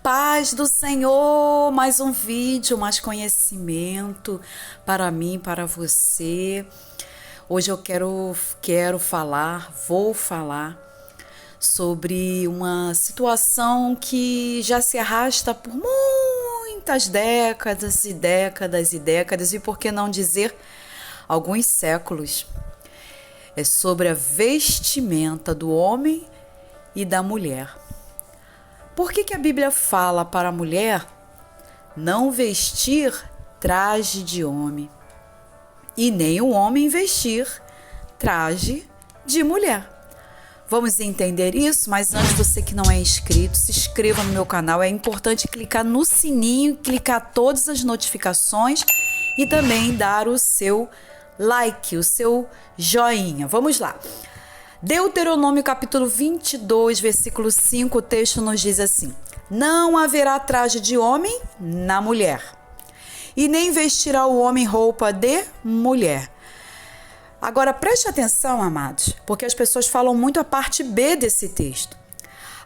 paz do Senhor, mais um vídeo, mais conhecimento para mim, para você. Hoje eu vou falar sobre uma situação que já se arrasta por muitas décadas e décadas e décadas, e por que não dizer alguns séculos. É sobre a vestimenta do homem e da mulher. Por que a Bíblia fala para a mulher não vestir traje de homem e nem o homem vestir traje de mulher? Vamos entender isso, mas antes, você que não é inscrito, se inscreva no meu canal. É importante clicar no sininho, clicar todas as notificações e também dar o seu like, o seu joinha. Vamos lá. Deuteronômio capítulo 22, versículo 5, o texto nos diz assim: não haverá traje de homem na mulher, e nem vestirá o homem roupa de mulher. Agora preste atenção, amados, porque as pessoas falam muito a parte B desse texto.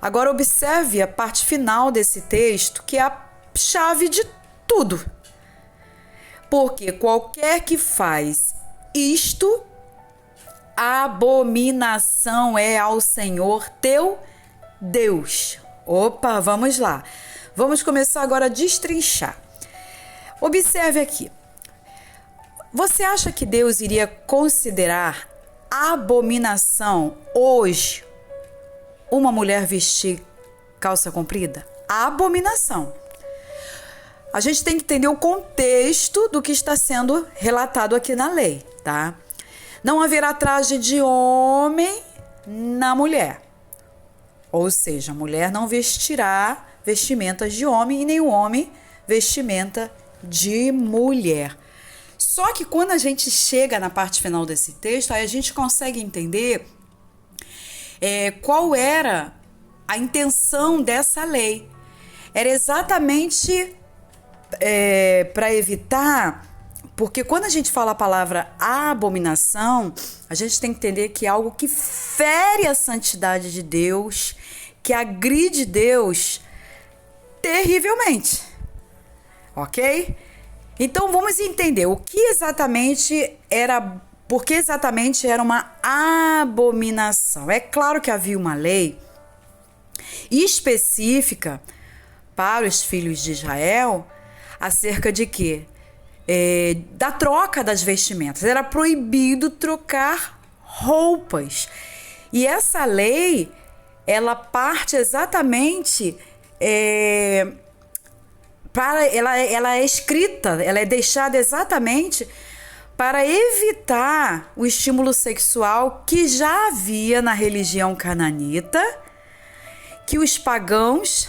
Agora observe a parte final desse texto, que é a chave de tudo. Porque qualquer que faz isto, abominação é ao Senhor teu Deus. Opa, vamos lá. Vamos começar agora a destrinchar. Observe aqui. Você acha que Deus iria considerar abominação hoje uma mulher vestir calça comprida? Abominação. A gente tem que entender o contexto do que está sendo relatado aqui na lei, tá? Não haverá traje de homem na mulher. Ou seja, a mulher não vestirá vestimentas de homem e nem o homem vestimenta de mulher. Só que quando a gente chega na parte final desse texto, aí a gente consegue entender qual era a intenção dessa lei. Era exatamente para evitar... Porque quando a gente fala a palavra abominação, a gente tem que entender que é algo que fere a santidade de Deus, que agride Deus terrivelmente. Ok? Então vamos entender o que exatamente era, por que exatamente era uma abominação. É claro que havia uma lei específica para os filhos de Israel acerca de quê? Da troca das vestimentas. Era proibido trocar roupas. E essa lei, ela parte exatamente ela é escrita, ela é deixada exatamente para evitar o estímulo sexual que já havia na religião cananita, que os pagãos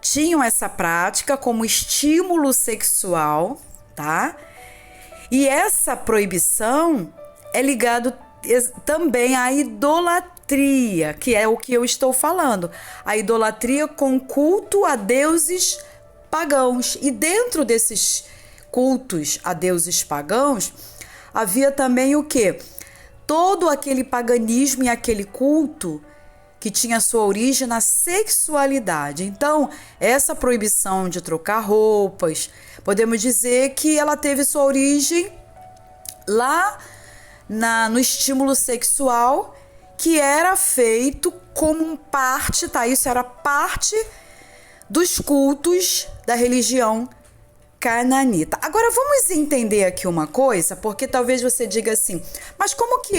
tinham essa prática como estímulo sexual, tá? E essa proibição é ligado também à idolatria, que é o que eu estou falando. A idolatria com culto a deuses pagãos. E dentro desses cultos a deuses pagãos, havia também o quê? Todo aquele paganismo e aquele culto que tinha sua origem na sexualidade. Então, essa proibição de trocar roupas, podemos dizer que ela teve sua origem lá no estímulo sexual, que era feito como parte, tá? Isso era parte dos cultos da religião cananita. Agora, vamos entender aqui uma coisa, porque talvez você diga assim, mas como que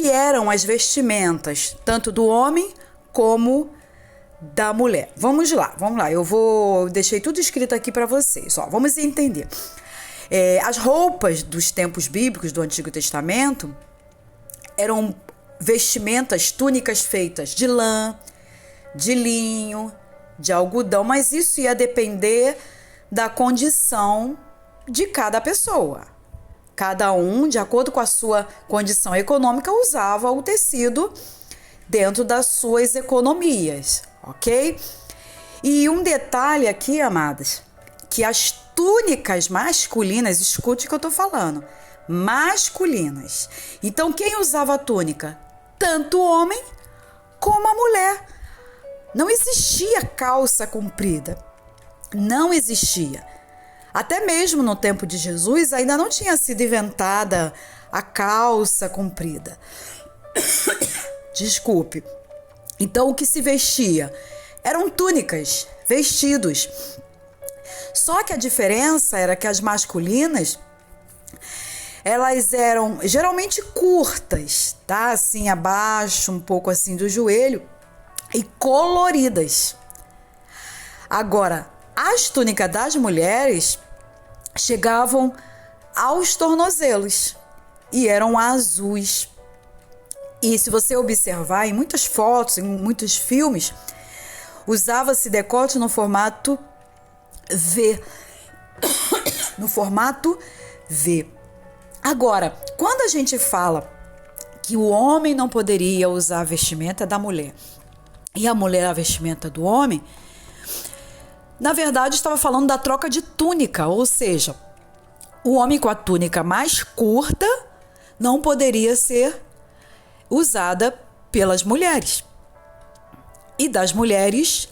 eram as vestimentas, tanto do homem como da mulher? Vamos lá. Deixei tudo escrito aqui para vocês. Vamos entender. As roupas dos tempos bíblicos do Antigo Testamento eram vestimentas, túnicas feitas de lã, de linho, de algodão, mas isso ia depender da condição de cada pessoa. Cada um, de acordo com a sua condição econômica, usava o tecido dentro das suas economias, ok? E um detalhe aqui, amadas, que as túnicas masculinas, escute o que eu tô falando, masculinas. Então, quem usava a túnica? Tanto o homem como a mulher. Não existia calça comprida. Não existia. Até mesmo no tempo de Jesus ainda não tinha sido inventada a calça comprida. Desculpe. Então o que se vestia eram túnicas, vestidos. Só que a diferença era que as masculinas, elas eram geralmente curtas, tá? Assim abaixo, um pouco assim do joelho, e coloridas. Agora, as túnicas das mulheres chegavam aos tornozelos e eram azuis. E se você observar em muitas fotos, em muitos filmes, usava-se decote no formato V. No formato V. Agora, quando a gente fala que o homem não poderia usar a vestimenta da mulher e a mulher a vestimenta do homem, na verdade estava falando da troca de túnica, ou seja, o homem com a túnica mais curta não poderia ser usada pelas mulheres e das mulheres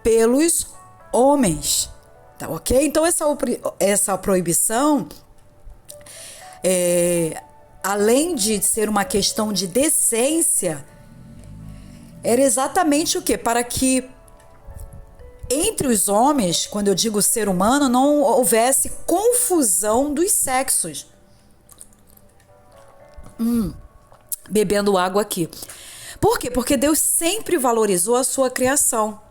pelos homens, tá ok? Então essa proibição, além de ser uma questão de decência, era exatamente o quê? Para que entre os homens, quando eu digo ser humano, não houvesse confusão dos sexos. Bebendo água aqui. Por quê? Porque Deus sempre valorizou a sua criação.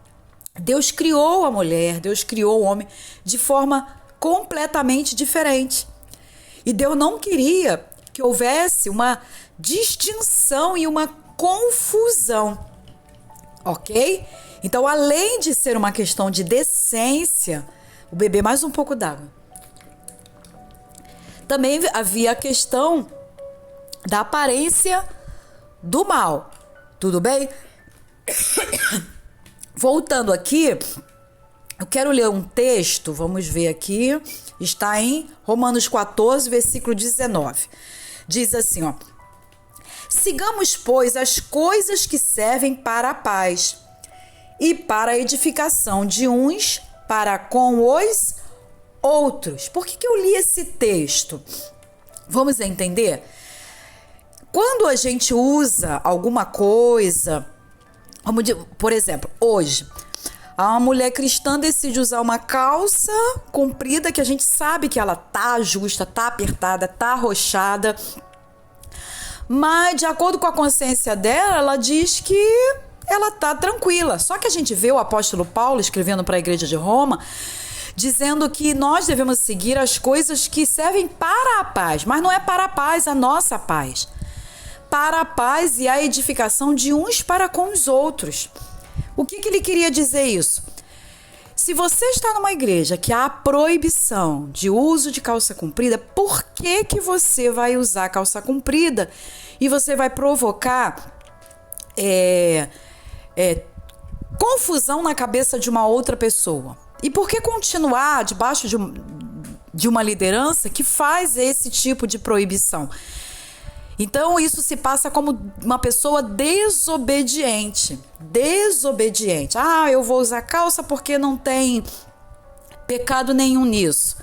Deus criou a mulher, Deus criou o homem de forma completamente diferente. E Deus não queria que houvesse uma distinção e uma confusão. Ok? Então, além de ser uma questão de decência, vou beber mais um pouco d'água. Também havia a questão da aparência do mal. Tudo bem? Voltando aqui, eu quero ler um texto, vamos ver aqui, está em Romanos 14, versículo 19. Diz assim, ó: sigamos, pois, as coisas que servem para a paz e para a edificação de uns para com os outros. Por que eu li esse texto? Vamos entender? Quando a gente usa alguma coisa, por exemplo, hoje, a mulher cristã decide usar uma calça comprida que a gente sabe que ela tá justa, tá apertada, tá arrochada, mas de acordo com a consciência dela, ela diz que ela tá tranquila. Só que a gente vê o apóstolo Paulo escrevendo para a igreja de Roma, dizendo que nós devemos seguir as coisas que servem para a paz, mas não é para a paz, a nossa paz. Para a paz e a edificação de uns para com os outros. O que ele queria dizer isso? Se você está numa igreja que há a proibição de uso de calça comprida, por que você vai usar calça comprida e você vai provocar confusão na cabeça de uma outra pessoa? E por que continuar debaixo de uma liderança que faz esse tipo de proibição? Então, isso se passa como uma pessoa desobediente. Desobediente. Ah, eu vou usar calça porque não tem pecado nenhum nisso.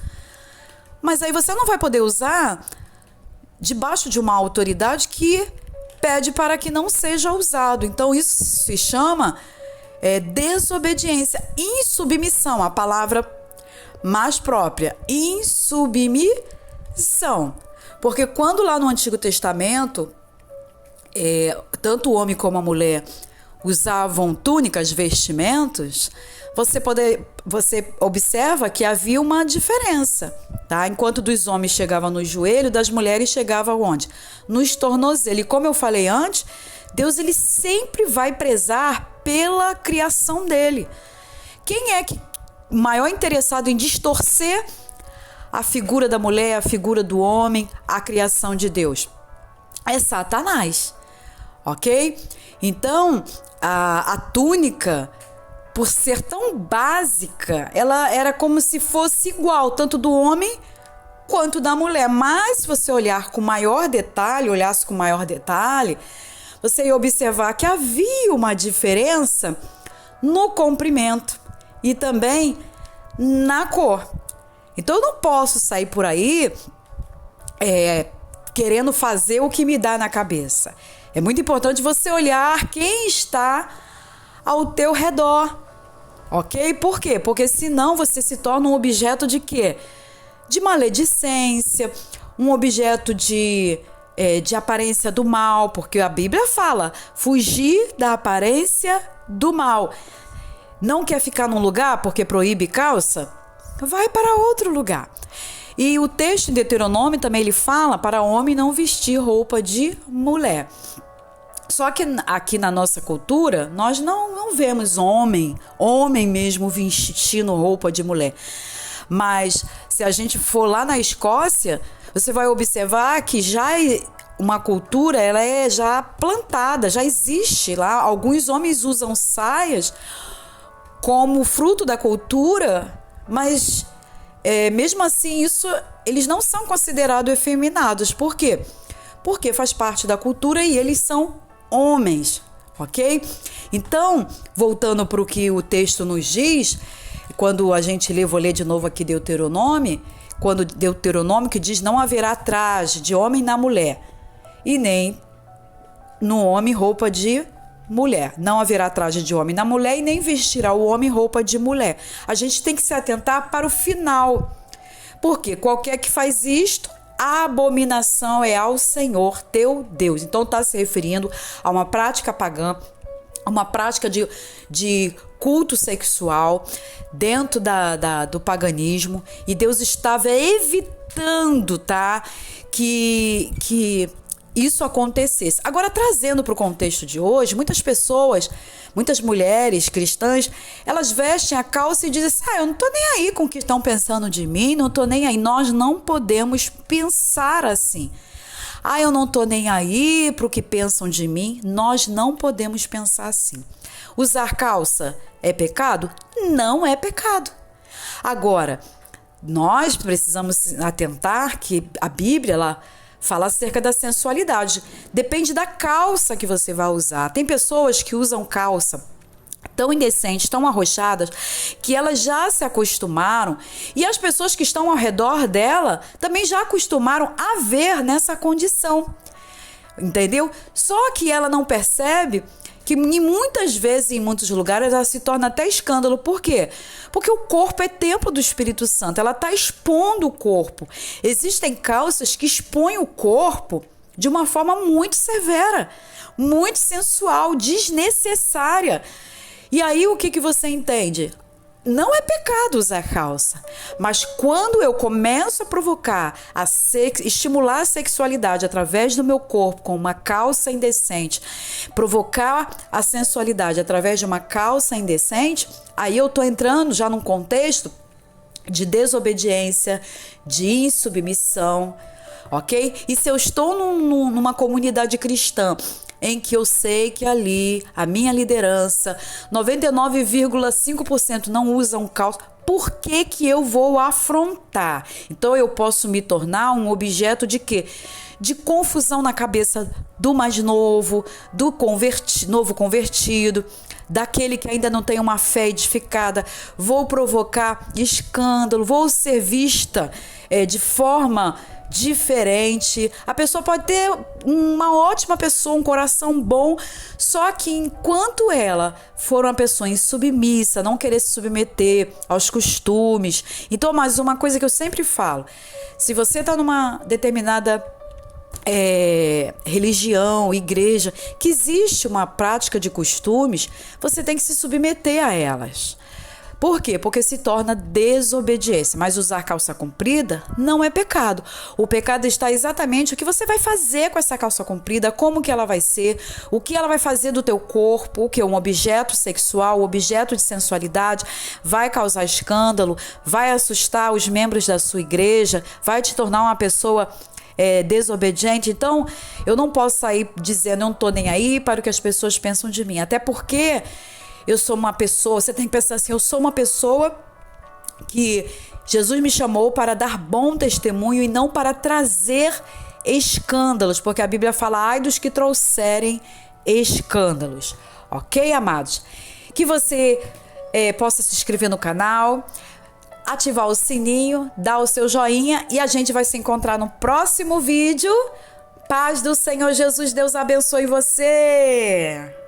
Mas aí você não vai poder usar debaixo de uma autoridade que pede para que não seja usado. Então, isso se chama desobediência. Insubmissão, a palavra mais própria. Insubmissão. Porque quando lá no Antigo Testamento, tanto o homem como a mulher usavam túnicas, vestimentos, você observa que havia uma diferença, tá? Enquanto dos homens chegava no joelho, das mulheres chegava onde? Nos tornozelos. E como eu falei antes, Deus ele sempre vai prezar pela criação dele. Quem é que maior interessado em distorcer a figura da mulher, a figura do homem, a criação de Deus? É Satanás, ok? Então, a túnica, por ser tão básica, ela era como se fosse igual, tanto do homem quanto da mulher. Mas, se você olhasse com maior detalhe, você ia observar que havia uma diferença no comprimento e também na cor. Então eu não posso sair por aí querendo fazer o que me dá na cabeça. É muito importante você olhar quem está ao teu redor, ok? Por quê? Porque senão você se torna um objeto de quê? De maledicência, um objeto de aparência do mal, porque a Bíblia fala, fugir da aparência do mal. Não quer ficar num lugar porque proíbe calça? Vai para outro lugar. E o texto em Deuteronômio também ele fala para homem não vestir roupa de mulher. Só que aqui na nossa cultura, nós não vemos homem mesmo vestindo roupa de mulher. Mas se a gente for lá na Escócia, você vai observar que já uma cultura, ela é já plantada, já existe lá. Alguns homens usam saias como fruto da cultura, mas mesmo assim eles não são considerados efeminados. Por quê? Porque faz parte da cultura e eles são homens, ok? Então, voltando para o que o texto nos diz, quando a gente vou ler de novo aqui Deuteronômio, quando Deuteronômio que diz não haverá traje de homem na mulher e nem no homem roupa de mulher. Não haverá traje de homem na mulher e nem vestirá o homem roupa de mulher. A gente tem que se atentar para o final, porque qualquer que faz isto, a abominação é ao Senhor teu Deus. Então está se referindo a uma prática pagã, uma prática de culto sexual dentro do paganismo, e Deus estava evitando, tá, que isso acontecesse. Agora, trazendo para o contexto de hoje, muitas mulheres cristãs, elas vestem a calça e dizem assim, eu não tô nem aí com o que estão pensando de mim, não tô nem aí. Nós não podemos pensar assim. Eu não tô nem aí para o que pensam de mim. Nós não podemos pensar assim. Usar calça é pecado? Não é pecado. Agora, nós precisamos atentar que a Bíblia, ela fala acerca da sensualidade. Depende da calça que você vai usar. Tem pessoas que usam calça tão indecentes, tão arrochadas, que elas já se acostumaram, e as pessoas que estão ao redor dela também já acostumaram a ver nessa condição. Entendeu? Só que ela não percebe que muitas vezes, em muitos lugares, ela se torna até escândalo. Por quê? Porque o corpo é templo do Espírito Santo, ela está expondo o corpo. Existem calças que expõem o corpo de uma forma muito severa, muito sensual, desnecessária. E aí o que você entende? Não é pecado usar calça, mas quando eu começo a provocar, estimular a sexualidade através do meu corpo com uma calça indecente, provocar a sensualidade através de uma calça indecente, aí eu estou entrando já num contexto de desobediência, de insubmissão, ok? E se eu estou numa comunidade cristã em que eu sei que ali a minha liderança, 99,5% não usam calça, por que eu vou afrontar? Então eu posso me tornar um objeto de quê? De confusão na cabeça do mais novo, do novo convertido, daquele que ainda não tem uma fé edificada. Vou provocar escândalo, vou ser vista de forma diferente. A pessoa pode ter uma ótima pessoa, um coração bom, só que enquanto ela for uma pessoa insubmissa, não querer se submeter aos costumes. Então, mas uma coisa que eu sempre falo, se você está numa determinada religião, igreja, que existe uma prática de costumes, você tem que se submeter a elas. Por quê? Porque se torna desobediência. Mas usar calça comprida não é pecado. O pecado está exatamente o que você vai fazer com essa calça comprida, como que ela vai ser, o que ela vai fazer do teu corpo, o que é um objeto sexual, objeto de sensualidade, vai causar escândalo, vai assustar os membros da sua igreja, vai te tornar uma pessoa desobediente. Então, eu não posso sair dizendo eu não estou nem aí para o que as pessoas pensam de mim. Até porque eu sou uma pessoa, você tem que pensar assim, eu sou uma pessoa que Jesus me chamou para dar bom testemunho e não para trazer escândalos, porque a Bíblia fala, ai dos que trouxerem escândalos. Ok, amados? que você possa se inscrever no canal, ativar o sininho, dar o seu joinha e a gente vai se encontrar no próximo vídeo. Paz do Senhor Jesus, Deus abençoe você!